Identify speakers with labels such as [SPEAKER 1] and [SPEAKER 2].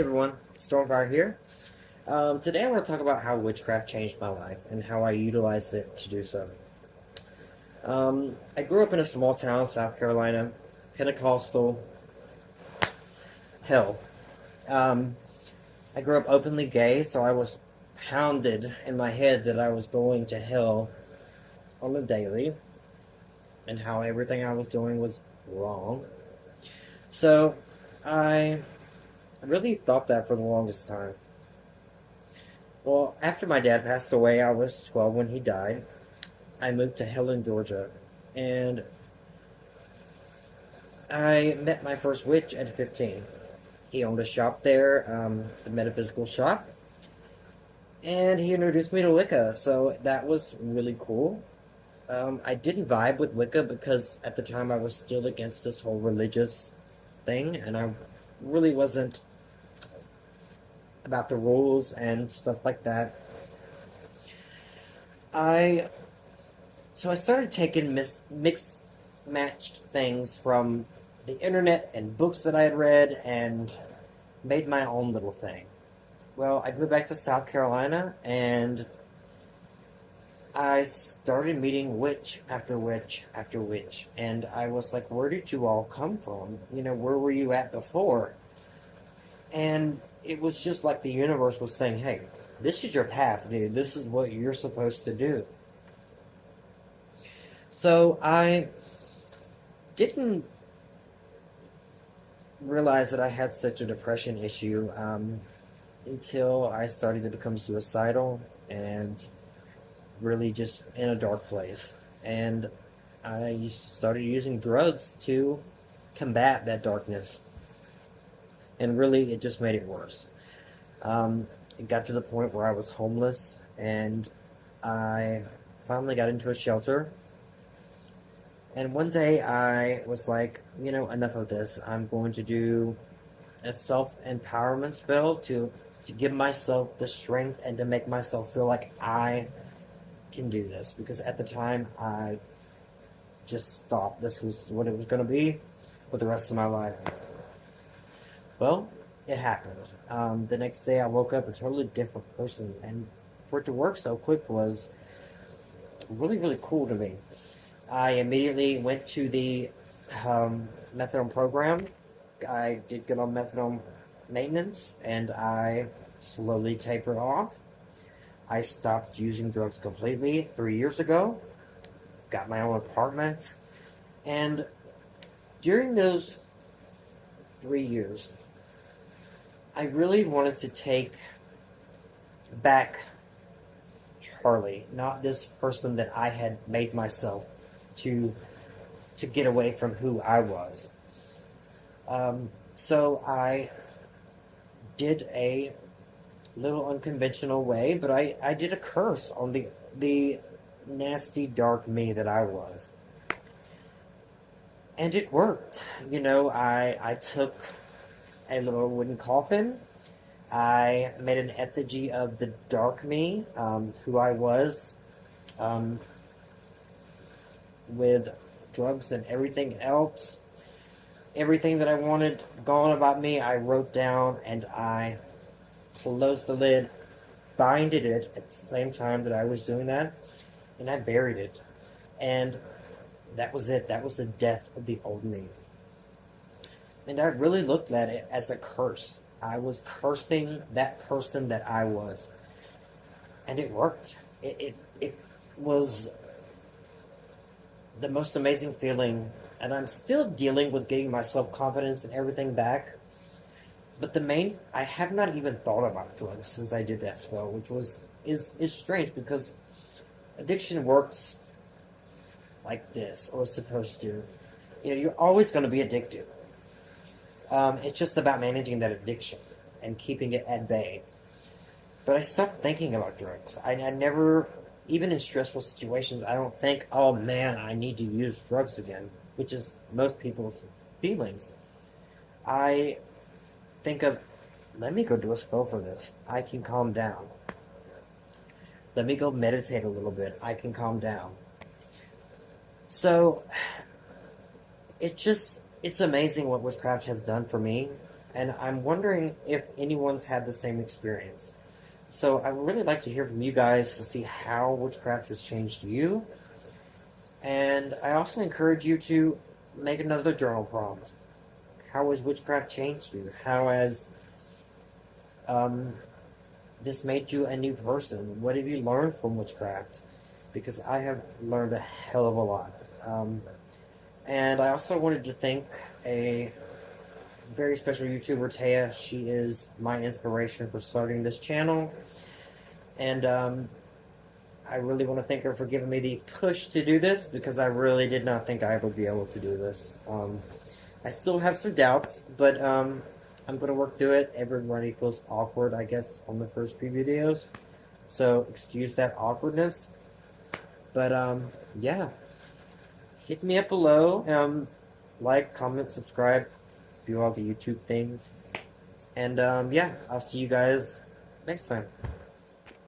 [SPEAKER 1] everyone, Stormfire here. Today I want to talk about how witchcraft changed my life and how I utilized it to do so. I grew up in a small town, South Carolina, Pentecostal, hell. Um, I grew up openly gay, so I was pounded in my head that I was going to hell on a daily and how everything I was doing was wrong. So I really thought that for the longest time. Well, after my dad passed away, I was 12 when he died. I moved to Helen, Georgia, and I met my first witch at 15. He owned a shop there, a metaphysical shop, and he introduced me to Wicca, so that was really cool. I didn't vibe with Wicca because at the time I was still against this whole religious thing, and I really wasn't about the rules and stuff like that. I So I started taking mixed matched things from the internet and books that I had read and made my own little thing. Well, I moved back to South Carolina and I started meeting witch after witch after witch. And I was like, where did you all come from? Where were you at before? And it was just like the universe was saying, hey, this is your path, dude. This is what you're supposed to do. So I didn't realize that I had such a depression issue until I started to become suicidal and really just in a dark place. And I started using drugs to combat that darkness. And really, it just made it worse. It got to the point where I was homeless, and I finally got into a shelter. And one day I was like, enough of this. I'm going to do a self-empowerment spell to give myself the strength and to make myself feel like I can do this. Because at the time, I just thought this was what it was going to be for the rest of my life. Well, it happened. The next day I woke up a totally different person, and for it to work so quick was really, really cool to me. I immediately went to the methadone program. I did get on methadone maintenance, and I slowly tapered off. I stopped using drugs completely 3 years ago, got my own apartment, and during those 3 years, I really wanted to take back Charlie, not this person that I had made myself to get away from who I was. So I did a little unconventional way, but I did a curse on the nasty dark me that I was. And it worked. I took a little wooden coffin. I made an effigy of the dark me, who I was, with drugs and everything else. Everything that I wanted gone about me, I wrote down, and I closed the lid, binded it at the same time that I was doing that, and I buried it. And that was it. That was the death of the old me. And I really looked at it as a curse. I was cursing that person that I was. And it worked. It was the most amazing feeling. And I'm still dealing with getting my self-confidence and everything back. But I have not even thought about drugs since I did that spell, which is strange because addiction works like this, or is supposed to. You're always going to be addicted. It's just about managing that addiction and keeping it at bay. But I stopped thinking about drugs. I never, even in stressful situations, I don't think, oh man, I need to use drugs again, which is most people's feelings. I think of, let me go do a spell for this. I can calm down. Let me go meditate a little bit. I can calm down. So, it's amazing what witchcraft has done for me. And I'm wondering if anyone's had the same experience. So I would really like to hear from you guys to see how witchcraft has changed you. And I also encourage you to make another journal prompt. How has witchcraft changed you? How has um, this made you a new person? What have you learned from witchcraft? Because I have learned a hell of a lot. And I also wanted to thank a very special YouTuber, Taya. She is my inspiration for starting this channel. And I really want to thank her for giving me the push to do this because I really did not think I would be able to do this. I still have some doubts, but I'm going to work through it. Everybody feels awkward, I guess, on the first few videos. So excuse that awkwardness. But yeah, hit me up below. Like, comment, subscribe, do all the YouTube things. And yeah, I'll see you guys next time.